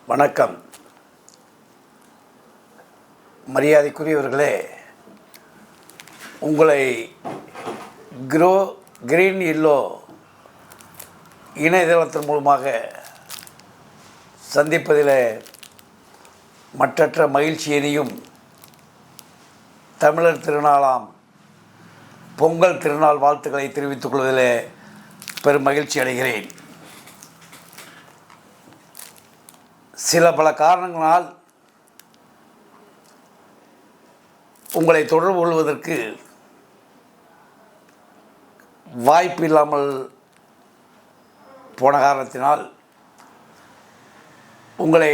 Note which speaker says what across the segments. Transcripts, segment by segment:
Speaker 1: வணக்கம். மரியாதைக்குரியவர்களே, உங்களை green yellow இணையதளத்தின் மூலமாக சந்திப்பதில் மற்றற்ற மகிழ்ச்சியினையும் தமிழர் திருநாளாம் பொங்கல் திருநாள் வாழ்த்துக்களை தெரிவித்துக் கொள்வதில் பெரும் மகிழ்ச்சி அடைகிறேன். சில பல காரணங்களால் உங்களை தொடர்பு கொள்வதற்கு வாய்ப்பு இல்லாமல் போன காரணத்தினால் உங்களை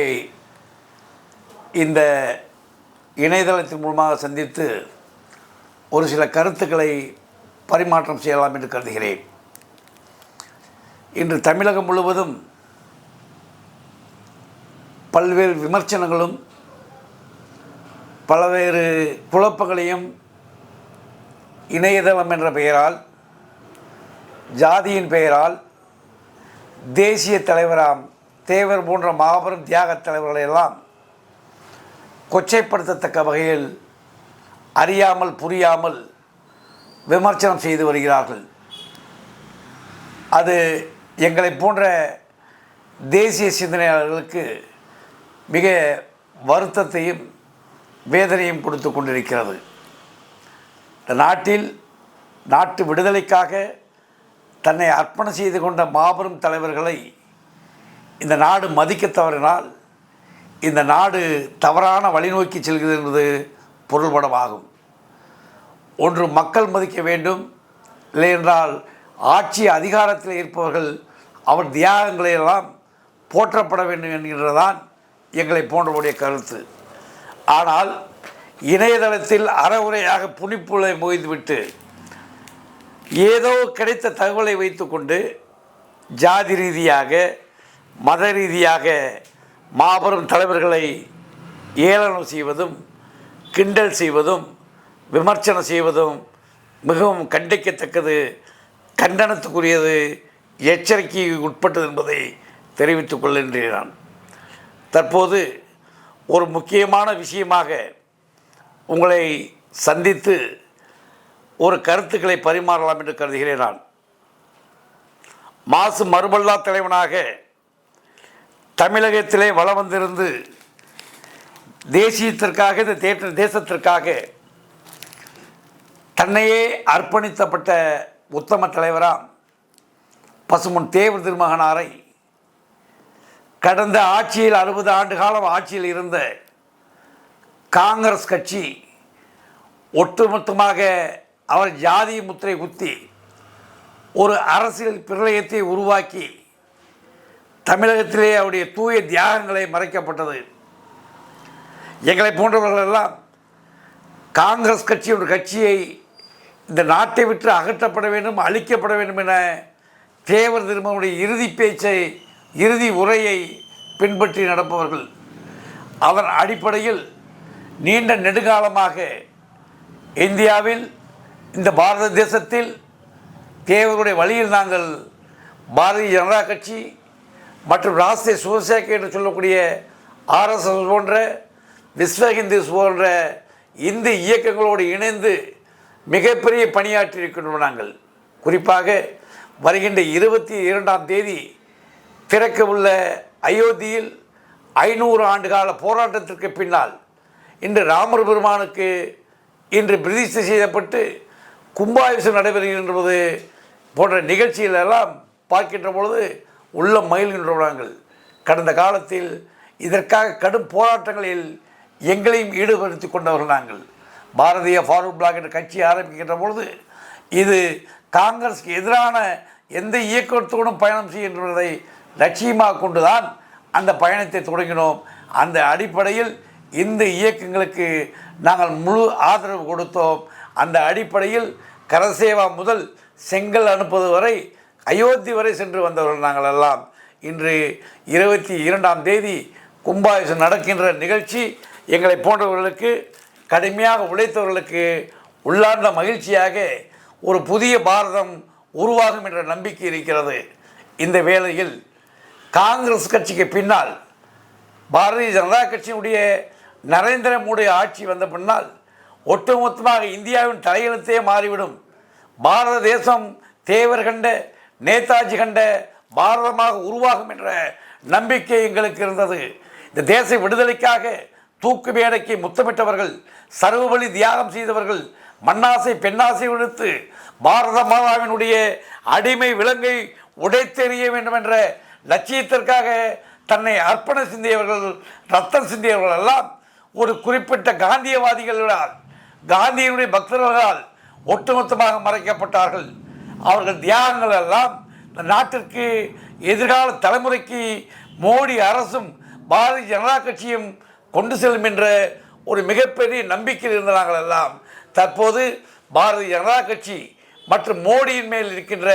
Speaker 1: இந்த இணையதளத்தின் மூலமாக சந்தித்து ஒரு சில கருத்துக்களை பரிமாற்றம் செய்யலாம் என்று கருதுகிறேன். இன்று தமிழகம் முழுவதும் பல்வேறு விமர்சனங்களும் பல்வேறு குழப்பங்களையும் இணையதளம் என்ற பெயரால், ஜாதியின் பெயரால், தேசிய தலைவராம் தேவர் போன்ற மாபெரும் தியாகத் தலைவர்களையெல்லாம் கொச்சைப்படுத்தத்தக்க வகையில் அறியாமல் புரியாமல் விமர்சனம் செய்து வருகிறார்கள். அது எங்களை போன்ற தேசிய சிந்தனையாளர்களுக்கு மிக வருத்தத்தையும் வேதனையும் கொடுத்து கொண்டிருக்கிறது. இந்த நாட்டில் நாட்டு விடுதலைக்காக தன்னை அர்ப்பணம் செய்து கொண்ட மாபெரும் தலைவர்களை இந்த நாடு மதிக்க தவறினால் இந்த நாடு தவறான வழிநோக்கி செல்கிறது என்பது பொருள்படமாகும். ஒன்று மக்கள் மதிக்க வேண்டும், இல்லையென்றால் ஆட்சி அதிகாரத்தில் இருப்பவர்கள் அவர் தியாகங்களையெல்லாம் போற்றப்பட வேண்டும் என்கின்றதான் எங்களை போன்றவருடைய கருத்து. ஆனால் இணையதளத்தில் அறவுரையாக புனிப்புலை மொய்ந்துவிட்டு ஏதோ கிடைத்த தகவலை வைத்துக்கொண்டு ஜாதி ரீதியாக மத ரீதியாக மாபெரும் தலைவர்களை ஏளனம் செய்வதும் கிண்டல் செய்வதும் விமர்சனம் செய்வதும் மிகவும் கண்டிக்கத்தக்கது, கண்டனத்துக்குரியது, எச்சரிக்கைக்கு உட்பட்டது என்பதை தெரிவித்துக் கொள்கின்றேன். நான் தற்போது ஒரு முக்கியமான விஷயமாக உங்களை சந்தித்து ஒரு கருத்துக்களை பரிமாறலாம் என்று கருதுகிறேன். நான் மாசு மறுமல்லா தலைவனாக தமிழகத்திலே வலம் வந்திருந்து தேசியத்திற்காக, இந்த தேசத்திற்காக தன்னையே அர்ப்பணித்தப்பட்ட உத்தம தலைவராம் பசும்பொன் தேவர் திருமகனாரை கடந்த ஆட்சியில் 60 ஆண்டு காலம் ஆட்சியில் இருந்த காங்கிரஸ் கட்சி ஒட்டுமொத்தமாக அவர் ஜாதி முத்திரை குத்தி ஒரு அரசியல் பிரளயத்தை உருவாக்கி தமிழகத்திலே அவருடைய தூய தியாகங்களை மறைக்கப்பட்டது. எங்களை போன்றவர்களெல்லாம் காங்கிரஸ் கட்சி ஒரு கட்சியை இந்த நாட்டை விட்டு அகற்றப்பட வேண்டும், அழிக்கப்பட வேண்டும் என தேவர் திருமகனுடைய இறுதி பேச்சை, இறுதி உரையை பின்பற்றி நடப்பவர்கள். அதன் அடிப்படையில் நீண்ட நெடுங்காலமாக இந்தியாவில், இந்த பாரத தேசத்தில் தேவருடைய வழியில் நாங்கள் பாரதிய ஜனதா கட்சி மற்றும் ராஷ்டிரிய சுயசேகை என்று சொல்லக்கூடிய RSS போன்ற விஸ்வ ஹிந்து போன்ற இந்து இயக்கங்களோடு இணைந்து மிகப்பெரிய பணியாற்றி இருக்கின்றோம். நாங்கள் குறிப்பாக வருகின்ற 22ஆம் தேதி திறக்க உள்ள அயோத்தியில் 500 ஆண்டு கால போராட்டத்திற்கு பின்னால் இன்று ராமர் பெருமானுக்கு இன்று பிரதிஷ்டை செய்யப்பட்டு கும்பாபிஷேகம் நடைபெறுகின்றது போன்ற நிகழ்ச்சிகளெல்லாம் பார்க்கின்ற பொழுது உள்ள மகிழ்கின்றோம். நாங்கள் கடந்த காலத்தில் இதற்காக கடும் போராட்டங்களில் எங்களையும் ஈடுபடுத்தி கொண்டவர்கள். நாங்கள் பாரதிய ஃபார்வர்ட் பிளாக் என்ற கட்சி ஆரம்பிக்கின்ற பொழுது இது காங்கிரஸுக்கு எதிரான எந்த இயக்கத்தோடும் பயணம் செய்கின்றதை லட்சியமாக கொண்டுதான் அந்த பயணத்தை தொடங்கினோம். அந்த அடிப்படையில் இந்த இயக்கங்களுக்கு நாங்கள் முழு ஆதரவு கொடுத்தோம். அந்த அடிப்படையில் கரசேவா முதல் செங்கல் அனுப்புவது வரை அயோத்தி வரை சென்று வந்தவர்கள் நாங்கள் எல்லாம். இன்று 22ஆம் தேதி கும்பாபிஷேகம் நடக்கின்ற நிகழ்ச்சி எங்களை போன்றவர்களுக்கு, கடுமையாக உழைத்தவர்களுக்கு உள்ளார்ந்த மகிழ்ச்சியாக ஒரு புதிய பாரதம் உருவாகும் என்ற நம்பிக்கை இருக்கிறது. இந்த வேளையில் காங்கிரஸ் கட்சிக்கு பின்னால் பாரதிய ஜனதா கட்சியினுடைய நரேந்திர மோடி ஆட்சி வந்த பின்னால் ஒட்டுமொத்தமாக இந்தியாவின் தலையெழுத்தே மாறிவிடும். பாரத தேசம் தேவர் கண்ட நேதாஜி கண்ட பாரதமாக உருவாகும் என்ற நம்பிக்கை எங்களுக்கு இருந்தது. இந்த தேச விடுதலைக்காக தூக்கு மேடைக்கு முத்தமிட்டவர்கள், சர்வபலி தியாகம் செய்தவர்கள், மண்ணாசை பெண்ணாசை விடுத்து பாரத மாதாவினுடைய அடிமை விலங்கை உடைத்தெறிய வேண்டும் என்ற லட்சியத்திற்காக தன்னை அர்ப்பணம் சிந்தியவர்கள், ரத்தம் சிந்தியவர்கள் எல்லாம் ஒரு குறிப்பிட்ட காந்தியவாதிகளால், காந்தியினுடைய பக்தர்களால் ஒட்டுமொத்தமாக மறைக்கப்பட்டார்கள். அவர்கள் தியாகங்கள் எல்லாம் இந்த நாட்டிற்கு எதிர்கால தலைமுறைக்கு மோடி அரசும் பாரதிய ஜனதா கட்சியும் கொண்டு செல்லும் என்ற ஒரு மிகப்பெரிய நம்பிக்கையில் இருந்த நாங்கள் எல்லாம் தற்போது பாரதிய ஜனதா கட்சி மற்றும் மோடியின் மேல் இருக்கின்ற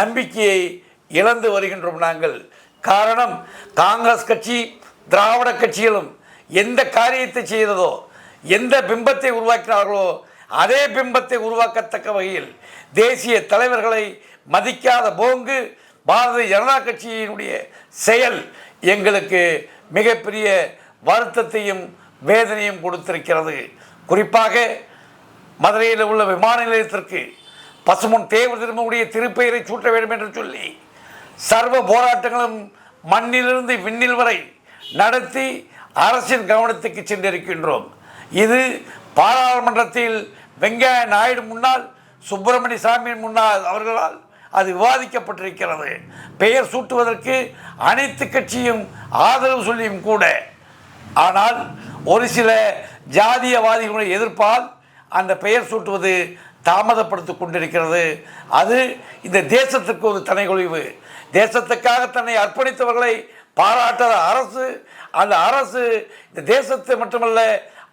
Speaker 1: நம்பிக்கையை இழந்து வருகின்றோம் நாங்கள். காரணம், காங்கிரஸ் கட்சி திராவிட கட்சிகளும் எந்த காரியத்தை செய்ததோ, எந்த பிம்பத்தை உருவாக்கினார்களோ அதே பிம்பத்தை உருவாக்கத்தக்க வகையில் தேசிய தலைவர்களை மதிக்காத போங்கு பாரதிய ஜனதா கட்சியினுடைய செயல் எங்களுக்கு மிகப்பெரிய வருத்தத்தையும் வேதனையும் கொடுத்திருக்கிறது. குறிப்பாக மதுரையில் உள்ள விமான நிலையத்திற்கு பசும்பொன் தேவர் திருமகளுடைய திருப்பெயரை சூட்ட வேண்டும் என்று சொல்லி சர்வ போராட்டங்களும் மண்ணிலிருந்து விண்ணில் வரை நடத்தி அரசின் கவனத்துக்கு சென்றிருக்கின்றோம். இது பாராளுமன்றத்தில் வெங்கையா நாயுடு முன்னால், சுப்பிரமணிய சாமி முன்னால் அவர்களால் அது விவாதிக்கப்பட்டிருக்கிறது. பெயர் சூட்டுவதற்கு அனைத்து கட்சியும் ஆதரவு சொல்லியும் கூட, ஆனால் ஒரு சில ஜாதியவாதிகளுடைய எதிர்ப்பால் அந்த பெயர் சூட்டுவது தாமதப்படுத்தி கொண்டிருக்கிறது. அது இந்த தேசத்துக்கு ஒரு தனைகொழிவு. தேசத்துக்காக தன்னை அர்ப்பணித்தவர்களை பாராட்டாத அரசு, அந்த அரசு இந்த தேசத்தை மட்டுமல்ல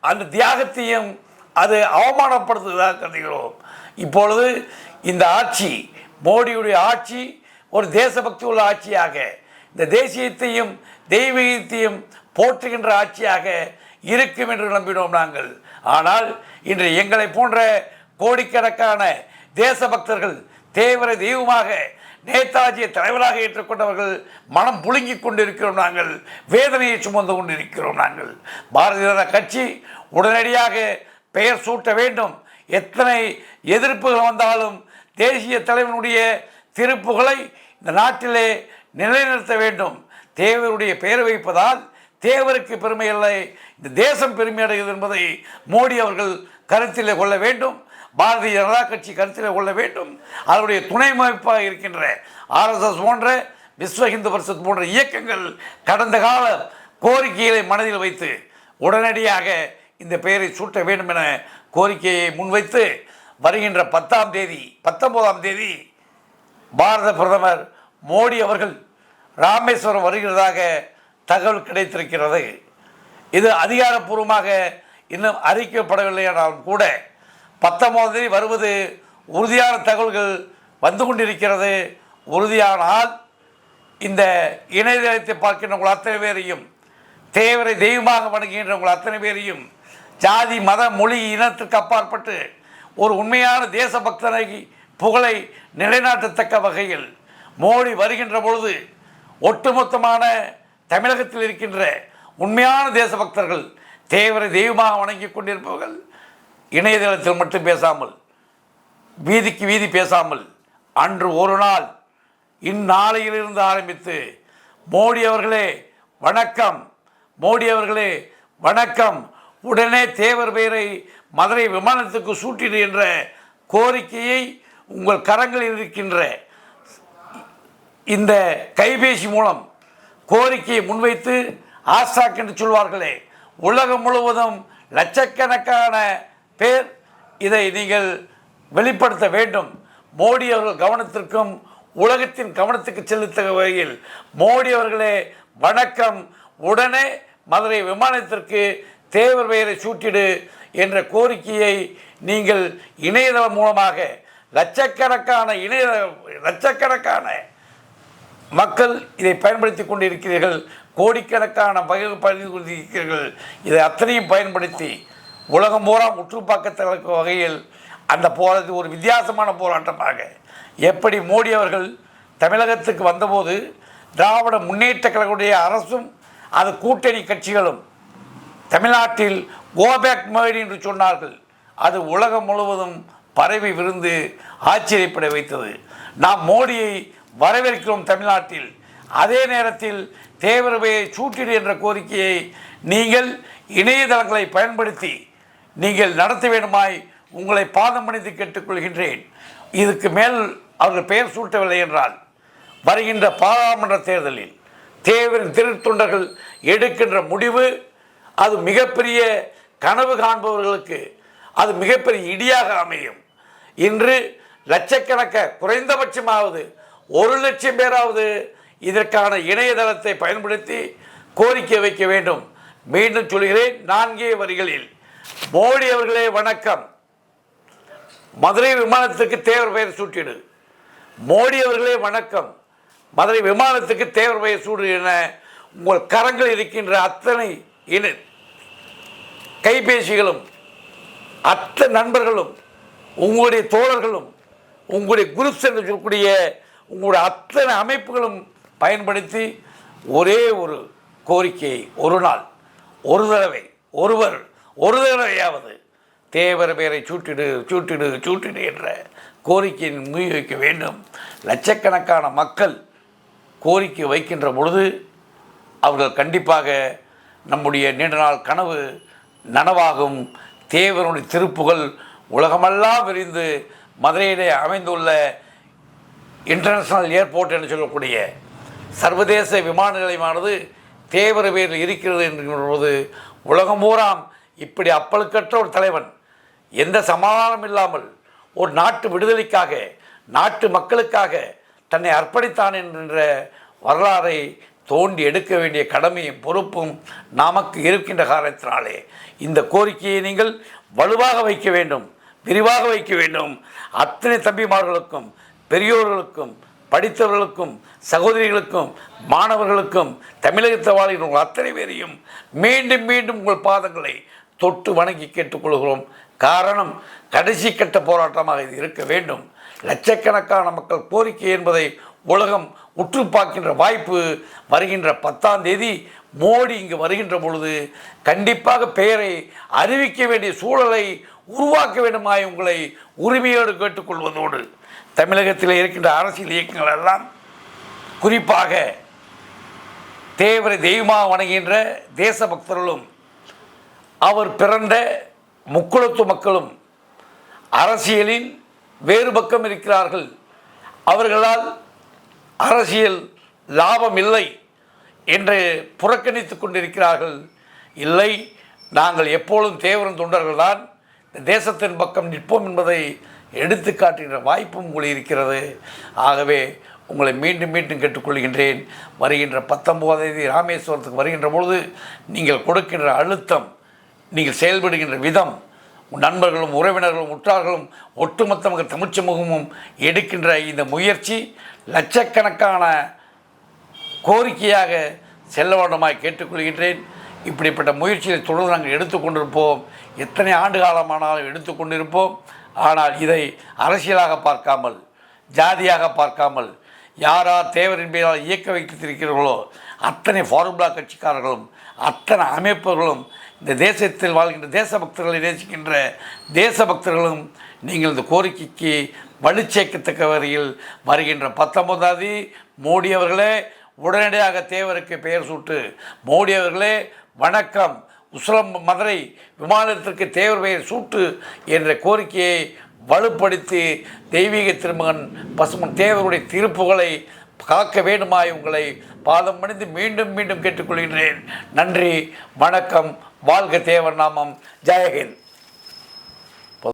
Speaker 1: அந்த தியாகத்தையும் அது அவமானப்படுத்துவதாக கருதுகிறோம். இப்பொழுது இந்த ஆட்சி, மோடியுடைய ஆட்சி ஒரு தேசபக்தி உள்ள ஆட்சியாக, இந்த தேசியத்தையும் தெய்வீகத்தையும் போற்றுகின்ற ஆட்சியாக இருக்கும் என்று நம்பினோம் நாங்கள். ஆனால் இன்று எங்களை போன்ற கோடிக்கணக்கான தேசபக்தர்கள், தேவரை தெய்வமாக நேதாஜியை தலைவராக ஏற்றுக்கொண்டவர்கள் மனம் புழுங்கிக் கொண்டிருக்கிறோம். நாங்கள் வேதனையை சுமந்து கொண்டிருக்கிறோம். நாங்கள் பாரதிய ஜனதா கட்சி உடனடியாக பெயர் சூட்ட வேண்டும். எத்தனை எதிர்ப்புகள் வந்தாலும் தேசிய தலைவனுடைய திருப்புகளை இந்த நாட்டிலே நிலைநிறுத்த வேண்டும். தேவருடைய பெயர் வைப்பதால் தேவருக்கு பெருமை இல்லை, இந்த தேசம் பெருமை அடைகிறது என்பதை மோடி அவர்கள் கருத்திலே கொள்ள வேண்டும். பாரதிய ஜனதா கட்சி கருத்திலே கொள்ள வேண்டும். அதனுடைய துணை அமைப்பாக இருக்கின்ற RSS போன்ற விஸ்வ இந்து பரிஷத் போன்ற இயக்கங்கள் கடந்த கால கோரிக்கைகளை மனதில் வைத்து உடனடியாக இந்த பெயரை சூட்ட வேண்டும் என கோரிக்கையை முன்வைத்து வருகின்ற 19ஆம் தேதி பாரத பிரதமர் மோடி அவர்கள் ராமேஸ்வரம் வருகிறதாக தகவல் கிடைத்திருக்கிறது. இது அதிகாரப்பூர்வமாக இன்னும் அறிவிக்கப்படவில்லை என்றாலும் கூட 19ஆம் தேதி வருவது உறுதியான தகவல்கள் வந்து கொண்டிருக்கிறது. உறுதியானால் இந்த இணையதளத்தை பார்க்கின்றவங்கள் அத்தனை பேரையும், தேவரை தெய்வமாக வணங்குகின்றவங்கள் அத்தனை பேரையும், ஜாதி மத மொழி இனத்திற்கு அப்பாற்பட்டு ஒரு உண்மையான தேசபக்தனை புகழை நிலைநாட்டத்தக்க வகையில் மோடி வருகின்ற பொழுது ஒட்டுமொத்தமான தமிழகத்தில் இருக்கின்ற உண்மையான தேசபக்தர்கள், தேவரை தெய்வமாக வணங்கி கொண்டிருப்பவர்கள் இணையதளத்தில் மட்டும் பேசாமல், வீதிக்கு வீதி பேசாமல், அன்று ஒரு நாள் இந்நாளையிலிருந்து ஆரம்பித்து மோடி அவர்களே வணக்கம், மோடி அவர்களே வணக்கம், உடனே தேவர் பெயரை மதுரை விமானத்துக்கு சூட்டிடு என்ற கோரிக்கையை உங்கள் கரங்களில் இருக்கின்ற இந்த கைபேசி மூலம் கோரிக்கையை முன்வைத்து ஆஸ்டாக் என்று சொல்வார்களே, உலகம் முழுவதும் லட்சக்கணக்கான பேர் இதை நீங்கள் வெளிப்படுத்த வேண்டும். மோடி அவர்கள் கவனத்திற்கும் உலகத்தின் கவனத்துக்கு செலுத்த வகையில் மோடி அவர்களே வணக்கம், உடனே மதுரை விமானத்திற்கு தேவர் பெயரை சூட்டிடு என்ற கோரிக்கையை நீங்கள் இணையதளம் மூலமாக லட்சக்கணக்கான மக்கள் இதை பயன்படுத்தி கொண்டிருக்கிறீர்கள். கோடிக்கணக்கான பயன்படுத்தி கொண்டிருக்கிறீர்கள். இதை அத்தனையும் பயன்படுத்தி உலகம் பூரா உற்றுப்பாக்கத்தக்க வகையில் அந்த போராட்ட ஒரு வித்தியாசமான போராட்டமாக, எப்படி மோடி அவர்கள் தமிழகத்துக்கு வந்தபோது திராவிட முன்னேற்ற கழகத்துடைய அரசும் அது கூட்டணி கட்சிகளும் தமிழ்நாட்டில் கோபேக் மோடி என்று சொன்னார்கள். அது உலகம் முழுவதும் பரவி விருந்து ஆச்சரியப்பட வைத்தது. நாம் மோடியை வரவேற்கிறோம் தமிழ்நாட்டில். அதே நேரத்தில் தேவரவையை சூட்டிடு என்ற கோரிக்கையை நீங்கள் இணையதளங்களை பயன்படுத்தி நீங்கள் நடத்த வேண்டுமாய் உங்களை பாதம் பணிந்து கேட்டுக்கொள்கின்றேன். இதுக்கு மேல் அவர்கள் பெயர் சூட்டவில்லை என்றால் வருகின்ற பாராளுமன்ற தேர்தலில் தேவரின் திருத்தொண்டர்கள் எடுக்கின்ற முடிவு அது மிகப்பெரிய கனவு காண்பவர்களுக்கு அது மிகப்பெரிய இடியாக அமையும். இன்று லட்சக்கணக்க குறைந்தபட்சமாவது 1,00,000 பேராவது இதற்கான இணையதளத்தை பயன்படுத்தி கோரிக்கை வைக்க வேண்டும். மீண்டும் சொல்கிறேன், 4 வரிகளில். மோடி அவர்களே வணக்கம். மதுரை விமானத்துக்கு தேவர் பெயர் சூட்டிடு. மோடி அவர்களே வணக்கம். மதுரை விமானத்துக்கு தேவர் பெயர் சூடு என உங்கள் கரங்கள் இருக்கின்ற அத்தனை கைபேசிகளும் அத்தனை நண்பர்களும் உங்களுடைய தோழர்களும் உங்களுடைய குரூப்ஸ் என்று சொல்லக்கூடிய உங்களுடைய அத்தனை அமைப்புகளும் பயன்படுத்தி ஒரே ஒரு கோரிக்கையை ஒரு நாள் ஒரு தடவை ஒரு தடவையாவது தேவர் பெயரை சூட்டிடு சூட்டிடு சூட்டிடு என்ற கோரிக்கையின் முன்வைக்க வேண்டும். லட்சக்கணக்கான மக்கள் கோரிக்கை வைக்கின்ற பொழுது அவர்கள் கண்டிப்பாக நம்முடைய நீண்ட நாள் கனவு நனவாகும். தேவருடைய திருப்புகள் உலகமெல்லாம் விரிந்து மதுரையிலே அமைந்துள்ள இன்டர்நேஷ்னல் ஏர்போர்ட் என்று சொல்லக்கூடிய சர்வதேச விமான நிலையமானது தேவர் பெயரில் இருக்கிறது என்கிற உலகம் பூராம் இப்படி அப்பழுக்கற்ற ஒரு தலைவன் எந்த சமாதானம் இல்லாமல் ஒரு நாட்டு விடுதலைக்காக நாட்டு மக்களுக்காக தன்னை அர்ப்பணித்தான் என்கின்ற வரலாறை தோண்டி எடுக்க வேண்டிய கடமையும் பொறுப்பும் நமக்கு இருக்கின்ற காரணத்தினாலே இந்த கோரிக்கையை நீங்கள் வலுவாக வைக்க வேண்டும், விரிவாக வைக்க வேண்டும். அத்தனை தம்பிமார்களுக்கும் பெரியோர்களுக்கும் படித்தவர்களுக்கும் சகோதரிகளுக்கும் மாணவர்களுக்கும் தமிழகத்தை வாழ்கிற அத்தனை பேரையும் மீண்டும் மீண்டும் உங்கள் பாதங்களை தொட்டு வணங்கி கேட்டுக்கொள்கிறோம். காரணம், கடைசி கட்ட போராட்டமாக இது இருக்க வேண்டும். லட்சக்கணக்கான மக்கள் கோரிக்கை என்பதை உலகம் உற்று பார்க்கின்ற வாய்ப்பு வருகின்ற 10ஆம் தேதி மோடி இங்கு வருகின்ற பொழுது கண்டிப்பாக பெயரை அறிவிக்க வேண்டிய சூழலை உருவாக்க வேண்டுமாய் உங்களை உரிமையோடு கேட்டுக்கொள்வதோடு தமிழகத்தில் இருக்கின்ற அரசியல் இயக்கங்கள் எல்லாம் குறிப்பாக தேவரை தெய்வமாக வணங்குகின்ற தேசபக்தர்களும் அவர் பிறந்த முக்குளத்து மக்களும் அரசியலின் வேறு பக்கம் இருக்கிறார்கள். அவர்களால் அரசியல் லாபம் இல்லை என்று புறக்கணித்து கொண்டிருக்கிறார்கள். இல்லை, நாங்கள் எப்பொழுதும் தேவரின் தொண்டர்கள்தான் தேசத்தின் பக்கம் நிற்போம் என்பதை எடுத்து காட்டுகின்ற வாய்ப்பும் உங்களுக்கு இருக்கிறது. ஆகவே உங்களை மீண்டும் மீண்டும் கேட்டுக்கொள்கின்றேன். வருகின்ற 19ஆம் தேதி ராமேஸ்வரத்துக்கு வருகின்ற பொழுது நீங்கள் கொடுக்கின்ற அழுத்தம், நீங்கள் செயல்படுகின்ற விதம், நண்பர்களும் உறவினர்களும் உற்றார்களும் ஒட்டுமொத்த தமிழ் சமூகமும் எடுக்கின்ற இந்த முயற்சி லட்சக்கணக்கான கோரிக்கையாக செல்ல வேண்டுமாய் கேட்டுக்கொள்கின்றேன். இப்படிப்பட்ட முயற்சியை தொடர்ந்து நாங்கள் எடுத்துக்கொண்டிருப்போம். எத்தனை ஆண்டு காலமானாலும் எடுத்துக்கொண்டிருப்போம். ஆனால் இதை அரசியலாக பார்க்காமல், ஜாதியாக பார்க்காமல், யார் தேவரின் பெயரால் இயக்க வைத்திருக்கிறீர்களோ அத்தனை ஃபார்முலா கட்சிக்காரர்களும் அத்தனை அமைப்புகளும் இந்த தேசத்தில் வாழ்கின்ற தேசபக்தர்களை நேசிக்கின்ற தேசபக்தர்களும் நீங்கள் இந்த கோரிக்கைக்கு வலு சேர்க்கத்தக்க வகையில் வருகின்ற 19ஆம் தேதி மோடி அவர்களே உடனடியாக தேவருக்கு பெயர் சூட்டு. மோடி அவர்களே வணக்கம். உஸ்லம் மதுரை விமானத்திற்கு தேவர் பெயர் சூட்டு என்ற கோரிக்கையை வலுப்படுத்தி தெய்வீக திருமகன் பசுமன் தேவருடைய திருப்புகளை காக்க வேண்டுமாய் உங்களை பாதம் பணிந்து மீண்டும் மீண்டும் கேட்டுக்கொள்கின்றேன். நன்றி, வணக்கம். வாழ்க தேவர் நாமம். ஜெயஹிந்த்.